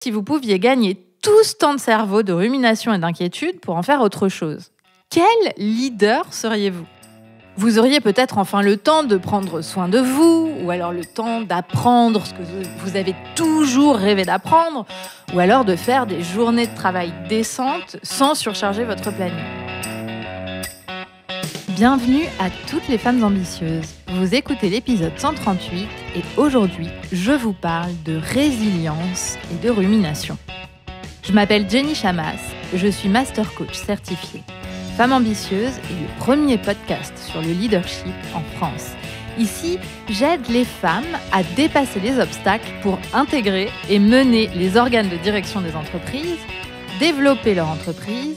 Si vous pouviez gagner tout ce temps de cerveau, de rumination et d'inquiétude pour en faire autre chose, quel leader seriez-vous ? Vous auriez peut-être enfin le temps de prendre soin de vous, ou alors le temps d'apprendre ce que vous avez toujours rêvé d'apprendre, ou alors de faire des journées de travail décentes sans surcharger votre planning. Bienvenue à toutes les femmes ambitieuses. Vous écoutez l'épisode 138 et aujourd'hui, je vous parle de résilience et de rumination. Je m'appelle Jenny Chamas, je suis master coach certifiée. Femme ambitieuse est le premier podcast sur le leadership en France. Ici, j'aide les femmes à dépasser les obstacles pour intégrer et mener les organes de direction des entreprises, développer leur entreprise,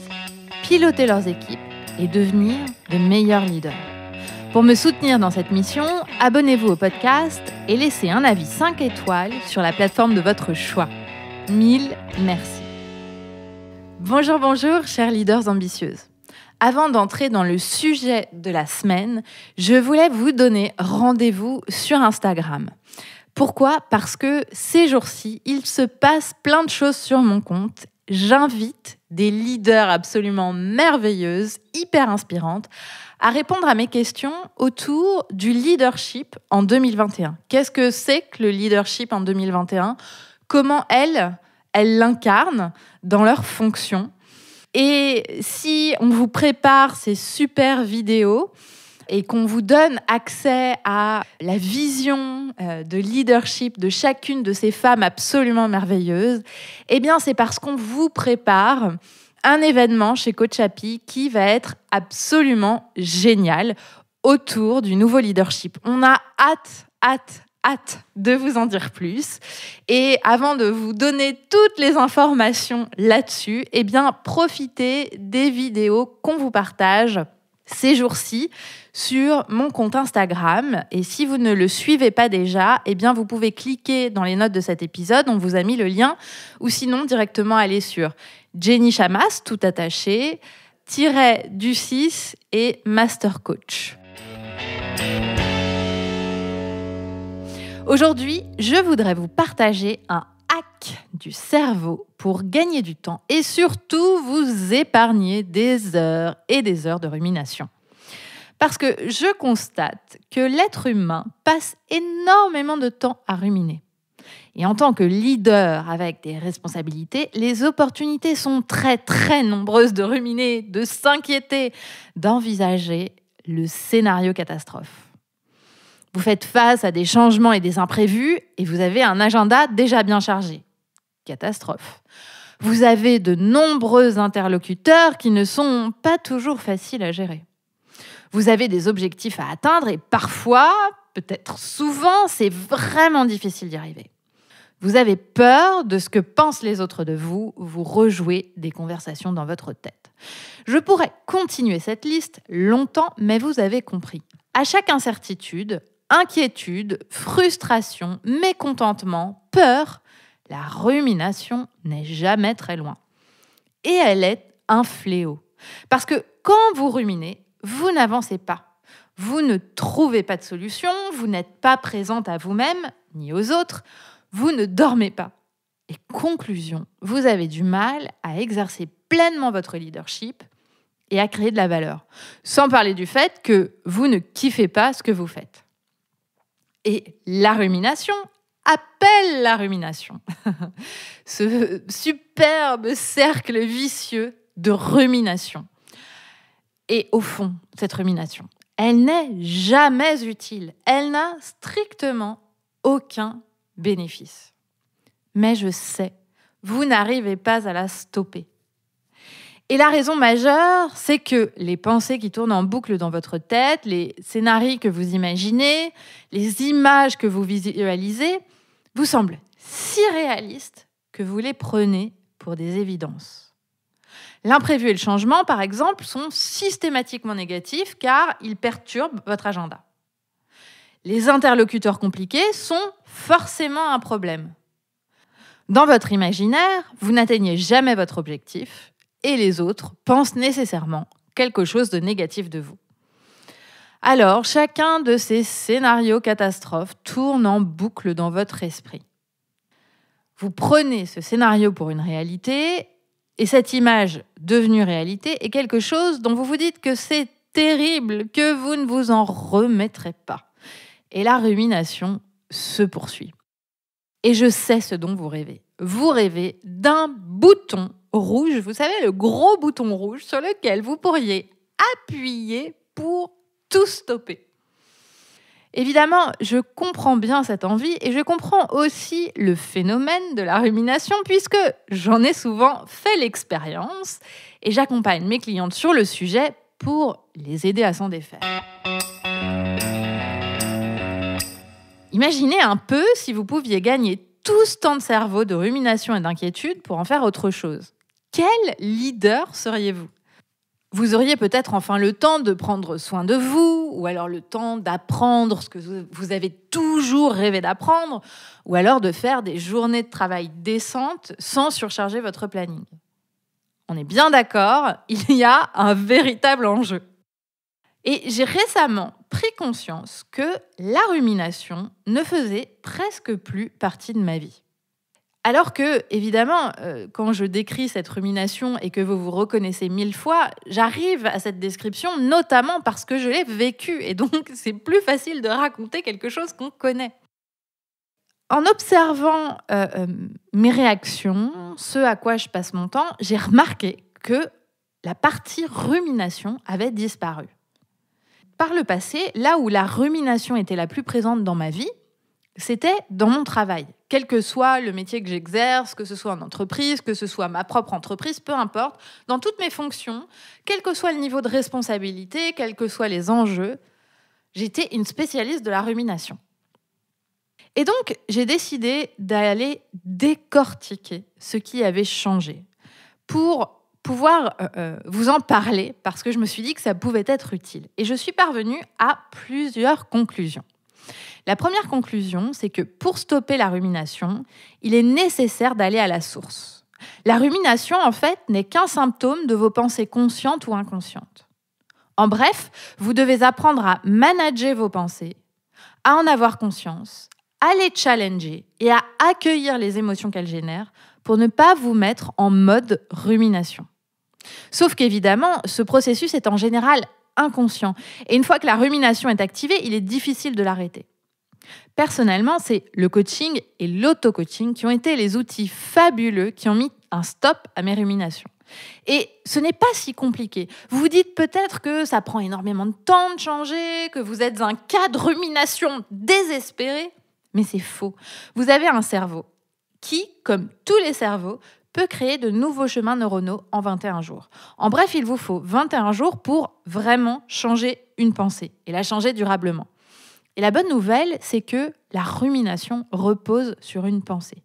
piloter leurs équipes et devenir de meilleurs leaders. Pour me soutenir dans cette mission, abonnez-vous au podcast et laissez un avis 5 étoiles sur la plateforme de votre choix. 1000 merci. Bonjour, chères leaders ambitieuses. Avant d'entrer dans le sujet de la semaine, je voulais vous donner rendez-vous sur Instagram. Pourquoi ? Parce que ces jours-ci, il se passe plein de choses sur mon compte. J'invite des leaders absolument merveilleuses, hyper inspirantes, à répondre à mes questions autour du leadership en 2021. Qu'est-ce que c'est que le leadership en 2021 ? Comment elles l'incarnent dans leur fonction ? Et si on vous prépare ces super vidéos et qu'on vous donne accès à la vision de leadership de chacune de ces femmes absolument merveilleuses, eh bien c'est parce qu'on vous prépare un événement chez Coach Happy qui va être absolument génial autour du nouveau leadership. On a hâte de vous en dire plus. Et avant de vous donner toutes les informations là-dessus, eh bien, profitez des vidéos qu'on vous partage ces jours-ci sur mon compte Instagram. Et si vous ne le suivez pas déjà, eh bien, vous pouvez cliquer dans les notes de cet épisode. On vous a mis le lien. Ou sinon, directement aller sur Jenny Chamas, tout attaché, -du6 et Master Coach. Aujourd'hui, je voudrais vous partager un hack du cerveau pour gagner du temps et surtout vous épargner des heures et des heures de rumination. Parce que je constate que l'être humain passe énormément de temps à ruminer. Et en tant que leader avec des responsabilités, les opportunités sont très nombreuses de ruminer, de s'inquiéter, d'envisager le scénario catastrophe. Vous faites face à des changements et des imprévus et vous avez un agenda déjà bien chargé. Catastrophe. Vous avez de nombreux interlocuteurs qui ne sont pas toujours faciles à gérer. Vous avez des objectifs à atteindre et parfois, peut-être souvent, c'est vraiment difficile d'y arriver. Vous avez peur de ce que pensent les autres de vous, vous rejouez des conversations dans votre tête. Je pourrais continuer cette liste longtemps, mais vous avez compris. À chaque incertitude, inquiétude, frustration, mécontentement, peur, la rumination n'est jamais très loin. Et elle est un fléau. Parce que quand vous ruminez, vous n'avancez pas. Vous ne trouvez pas de solution, vous n'êtes pas présente à vous-même, ni aux autres, vous ne dormez pas. Et conclusion, vous avez du mal à exercer pleinement votre leadership et à créer de la valeur. Sans parler du fait que vous ne kiffez pas ce que vous faites. Et la rumination appelle la rumination. Ce superbe cercle vicieux de rumination. Et au fond, cette rumination, elle n'est jamais utile. Elle n'a strictement aucun bénéfice. Mais je sais, vous n'arrivez pas à la stopper. Et la raison majeure, c'est que les pensées qui tournent en boucle dans votre tête, les scénarios que vous imaginez, les images que vous visualisez, vous semblent si réalistes que vous les prenez pour des évidences. L'imprévu et le changement, par exemple, sont systématiquement négatifs car ils perturbent votre agenda. Les interlocuteurs compliqués sont forcément un problème. Dans votre imaginaire, vous n'atteignez jamais votre objectif et les autres pensent nécessairement quelque chose de négatif de vous. Alors, chacun de ces scénarios catastrophes tourne en boucle dans votre esprit. Vous prenez ce scénario pour une réalité et cette image devenue réalité est quelque chose dont vous vous dites que c'est terrible, que vous ne vous en remettrez pas. Et la rumination se poursuit. Et je sais ce dont vous rêvez. Vous rêvez d'un bouton rouge, vous savez, le gros bouton rouge sur lequel vous pourriez appuyer pour tout stopper. Évidemment, je comprends bien cette envie et je comprends aussi le phénomène de la rumination puisque j'en ai souvent fait l'expérience et j'accompagne mes clientes sur le sujet pour les aider à s'en défaire. Imaginez un peu si vous pouviez gagner tout ce temps de cerveau, de rumination et d'inquiétude pour en faire autre chose. Quel leader seriez-vous ? Vous auriez peut-être enfin le temps de prendre soin de vous, ou alors le temps d'apprendre ce que vous avez toujours rêvé d'apprendre, ou alors de faire des journées de travail décentes sans surcharger votre planning. On est bien d'accord, il y a un véritable enjeu. Et j'ai récemment pris conscience que la rumination ne faisait presque plus partie de ma vie. Alors que, évidemment, quand je décris cette rumination et que vous vous reconnaissez 1000 fois, j'arrive à cette description notamment parce que je l'ai vécue. Et donc, c'est plus facile de raconter quelque chose qu'on connaît. En observant mes réactions, ce à quoi je passe mon temps, j'ai remarqué que la partie rumination avait disparu. Par le passé, là où la rumination était la plus présente dans ma vie, c'était dans mon travail. Quel que soit le métier que j'exerce, que ce soit en entreprise, que ce soit ma propre entreprise, peu importe, dans toutes mes fonctions, quel que soit le niveau de responsabilité, quels que soient les enjeux, j'étais une spécialiste de la rumination. Et donc, j'ai décidé d'aller décortiquer ce qui avait changé pour pouvoir vous en parler parce que je me suis dit que ça pouvait être utile. Et je suis parvenue à plusieurs conclusions. La première conclusion, c'est que pour stopper la rumination, il est nécessaire d'aller à la source. La rumination, en fait, n'est qu'un symptôme de vos pensées conscientes ou inconscientes. En bref, vous devez apprendre à manager vos pensées, à en avoir conscience, à les challenger et à accueillir les émotions qu'elles génèrent pour ne pas vous mettre en mode rumination. Sauf qu'évidemment, ce processus est en général inconscient. Et une fois que la rumination est activée, il est difficile de l'arrêter. Personnellement, c'est le coaching et l'auto-coaching qui ont été les outils fabuleux qui ont mis un stop à mes ruminations. Et ce n'est pas si compliqué. Vous vous dites peut-être que ça prend énormément de temps de changer, que vous êtes un cas de rumination désespéré, mais c'est faux. Vous avez un cerveau qui, comme tous les cerveaux, peut créer de nouveaux chemins neuronaux en 21 jours. En bref, il vous faut 21 jours pour vraiment changer une pensée et la changer durablement. Et la bonne nouvelle, c'est que la rumination repose sur une pensée.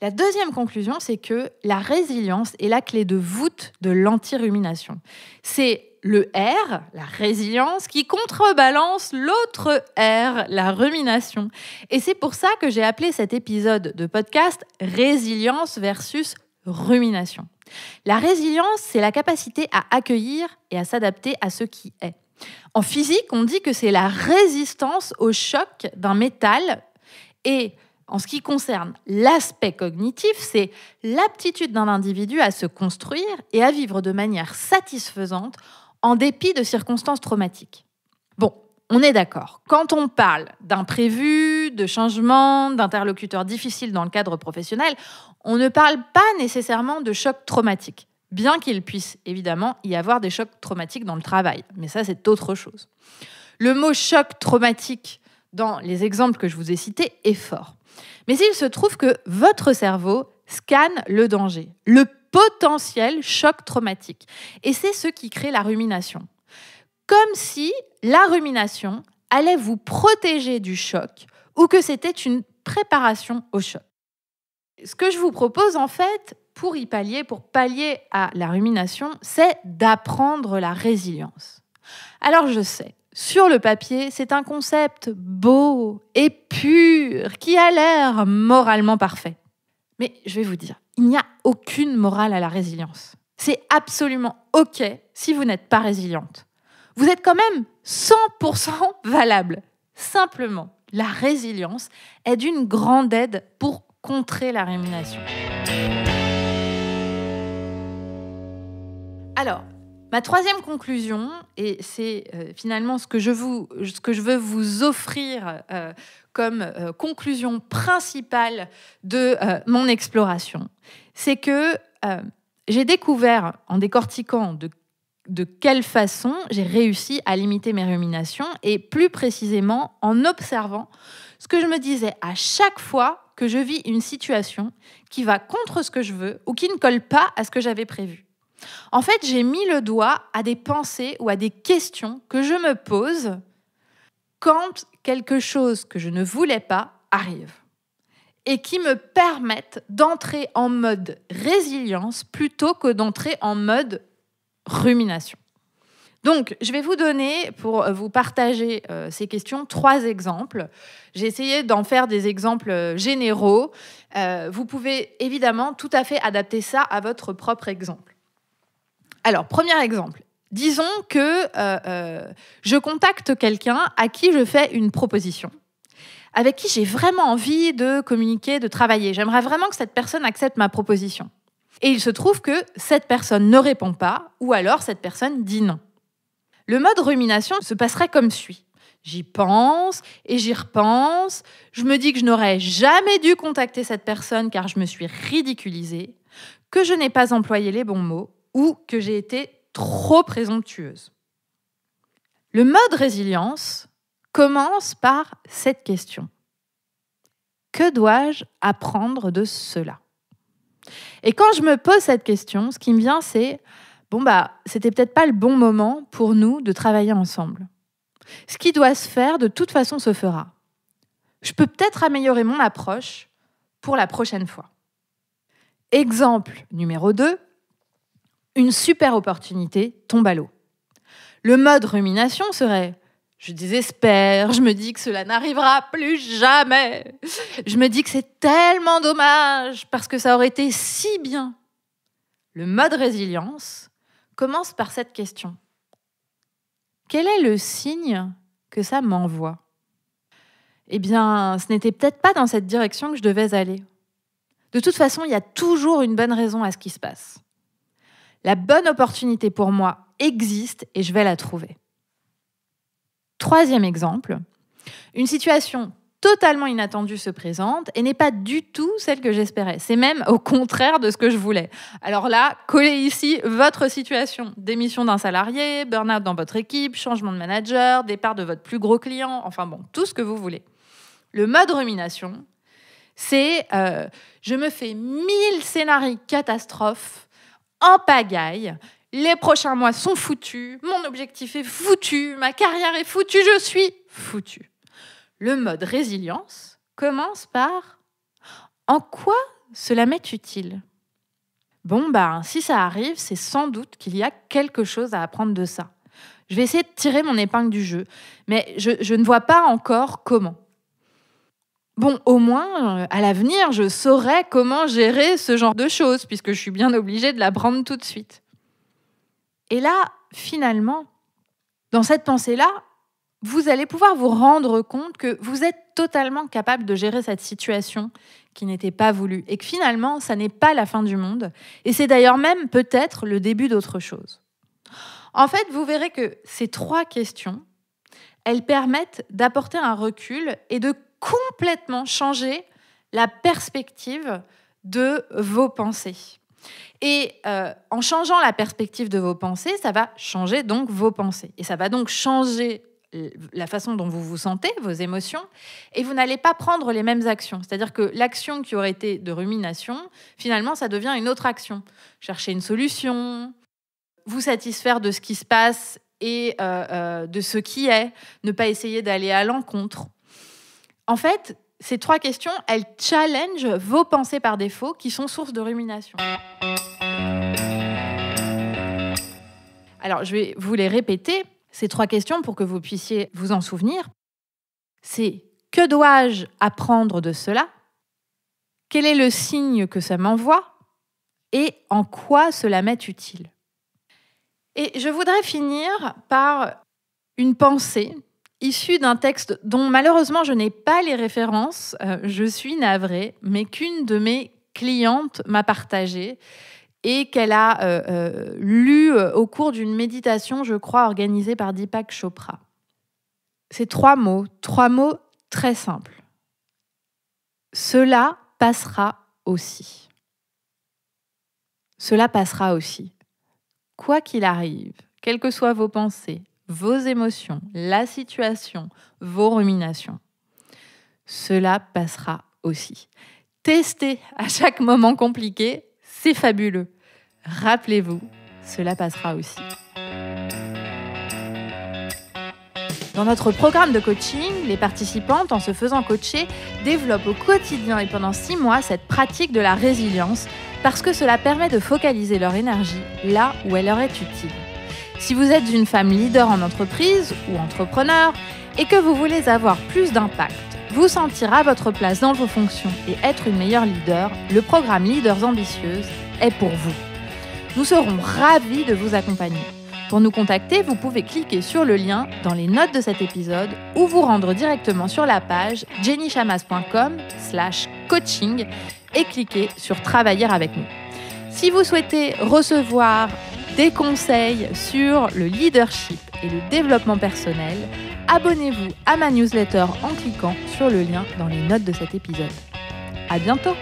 La deuxième conclusion, c'est que la résilience est la clé de voûte de l'anti-rumination. C'est le R, la résilience, qui contrebalance l'autre R, la rumination. Et c'est pour ça que j'ai appelé cet épisode de podcast « Résilience versus rumination ». La résilience, c'est la capacité à accueillir et à s'adapter à ce qui est. En physique, on dit que c'est la résistance au choc d'un métal. Et en ce qui concerne l'aspect cognitif, c'est l'aptitude d'un individu à se construire et à vivre de manière satisfaisante en dépit de circonstances traumatiques. Bon, on est d'accord. Quand on parle d'imprévus, de changements, d'interlocuteurs difficiles dans le cadre professionnel, on ne parle pas nécessairement de chocs traumatiques. Bien qu'il puisse évidemment y avoir des chocs traumatiques dans le travail. Mais ça, c'est autre chose. Le mot choc traumatique, dans les exemples que je vous ai cités, est fort. Mais il se trouve que votre cerveau scanne le danger, le potentiel choc traumatique. Et c'est ce qui crée la rumination. Comme si la rumination allait vous protéger du choc ou que c'était une préparation au choc. Ce que je vous propose, en fait, pour pallier à la rumination, c'est d'apprendre la résilience. Alors je sais, sur le papier, c'est un concept beau et pur qui a l'air moralement parfait. Mais je vais vous dire, il n'y a aucune morale à la résilience. C'est absolument OK si vous n'êtes pas résiliente. Vous êtes quand même 100% valable. Simplement, la résilience est d'une grande aide pour contrer la rumination. Alors, ma troisième conclusion, et c'est finalement ce que je veux vous offrir comme conclusion principale de mon exploration, c'est que j'ai découvert, en décortiquant de quelle façon j'ai réussi à limiter mes ruminations, et plus précisément en observant ce que je me disais à chaque fois que je vis une situation qui va contre ce que je veux ou qui ne colle pas à ce que j'avais prévu. En fait, j'ai mis le doigt à des pensées ou à des questions que je me pose quand quelque chose que je ne voulais pas arrive et qui me permettent d'entrer en mode résilience plutôt que d'entrer en mode rumination. Donc, je vais vous donner, pour vous partager ces questions, 3 exemples. J'ai essayé d'en faire des exemples généraux. Vous pouvez évidemment tout à fait adapter ça à votre propre exemple. Alors, premier exemple. Disons que je contacte quelqu'un à qui je fais une proposition, avec qui j'ai vraiment envie de communiquer, de travailler. J'aimerais vraiment que cette personne accepte ma proposition. Et il se trouve que cette personne ne répond pas, ou alors cette personne dit non. Le mode rumination se passerait comme suit. J'y pense et j'y repense. Je me dis que je n'aurais jamais dû contacter cette personne car je me suis ridiculisée, que je n'ai pas employé les bons mots ou que j'ai été trop présomptueuse. Le mode résilience commence par cette question. Que dois-je apprendre de cela ? Et quand je me pose cette question, ce qui me vient, c'est c'était peut-être pas le bon moment pour nous de travailler ensemble. Ce qui doit se faire, de toute façon, se fera. Je peux peut-être améliorer mon approche pour la prochaine fois. Exemple numéro 2, une super opportunité tombe à l'eau. Le mode rumination serait « je désespère, je me dis que cela n'arrivera plus jamais. Je me dis que c'est tellement dommage parce que ça aurait été si bien. » Le mode résilience commence par cette question. Quel est le signe que ça m'envoie ? Eh bien, ce n'était peut-être pas dans cette direction que je devais aller. De toute façon, il y a toujours une bonne raison à ce qui se passe. La bonne opportunité pour moi existe et je vais la trouver. Troisième exemple, une situation totalement inattendue se présente et n'est pas du tout celle que j'espérais. C'est même au contraire de ce que je voulais. Alors là, collez ici votre situation. Démission d'un salarié, burn-out dans votre équipe, changement de manager, départ de votre plus gros client, enfin bon, tout ce que vous voulez. Le mode rumination, c'est je me fais 1000 scénarios catastrophes en pagaille. Les prochains mois sont foutus, mon objectif est foutu, ma carrière est foutue, je suis foutu. Le mode résilience commence par « En quoi cela m'est utile ?» Si ça arrive, c'est sans doute qu'il y a quelque chose à apprendre de ça. Je vais essayer de tirer mon épingle du jeu, mais je ne vois pas encore comment. Au moins, à l'avenir, je saurai comment gérer ce genre de choses, puisque je suis bien obligée de l'apprendre tout de suite. Et là, finalement, dans cette pensée-là, vous allez pouvoir vous rendre compte que vous êtes totalement capable de gérer cette situation qui n'était pas voulue et que finalement, ça n'est pas la fin du monde. Et c'est d'ailleurs même peut-être le début d'autre chose. En fait, vous verrez que ces 3 questions, elles permettent d'apporter un recul et de complètement changer la perspective de vos pensées. Et en changeant la perspective de vos pensées, ça va changer donc vos pensées. Et ça va donc changer la façon dont vous vous sentez, vos émotions, et vous n'allez pas prendre les mêmes actions. C'est-à-dire que l'action qui aurait été de rumination, finalement, ça devient une autre action. Chercher une solution, vous satisfaire de ce qui se passe et de ce qui est, ne pas essayer d'aller à l'encontre. En fait, ces 3 questions, elles challengent vos pensées par défaut qui sont source de rumination. Alors, je vais vous les répéter, ces 3 questions, pour que vous puissiez vous en souvenir. C'est « Que dois-je apprendre de cela ? Quel est le signe que ça m'envoie ? Et en quoi cela m'est utile ?» Et je voudrais finir par une pensée issu d'un texte dont malheureusement je n'ai pas les références, je suis navrée, mais qu'une de mes clientes m'a partagé et qu'elle a lu au cours d'une méditation, je crois, organisée par Deepak Chopra. C'est trois mots très simples. Cela passera aussi. Cela passera aussi. Quoi qu'il arrive, quelles que soient vos pensées, vos émotions, la situation, vos ruminations, cela passera aussi. Testez à chaque moment compliqué, c'est fabuleux. Rappelez-vous, cela passera aussi. Dans notre programme de coaching, les participantes, en se faisant coacher, développent au quotidien et pendant 6 mois cette pratique de la résilience parce que cela permet de focaliser leur énergie là où elle leur est utile. Si vous êtes une femme leader en entreprise ou entrepreneur et que vous voulez avoir plus d'impact, vous sentir à votre place dans vos fonctions et être une meilleure leader, le programme Leaders Ambitieuses est pour vous. Nous serons ravis de vous accompagner. Pour nous contacter, vous pouvez cliquer sur le lien dans les notes de cet épisode ou vous rendre directement sur la page jennychamas.com/coaching et cliquer sur Travailler avec nous. Si vous souhaitez recevoir des conseils sur le leadership et le développement personnel, abonnez-vous à ma newsletter en cliquant sur le lien dans les notes de cet épisode. À bientôt!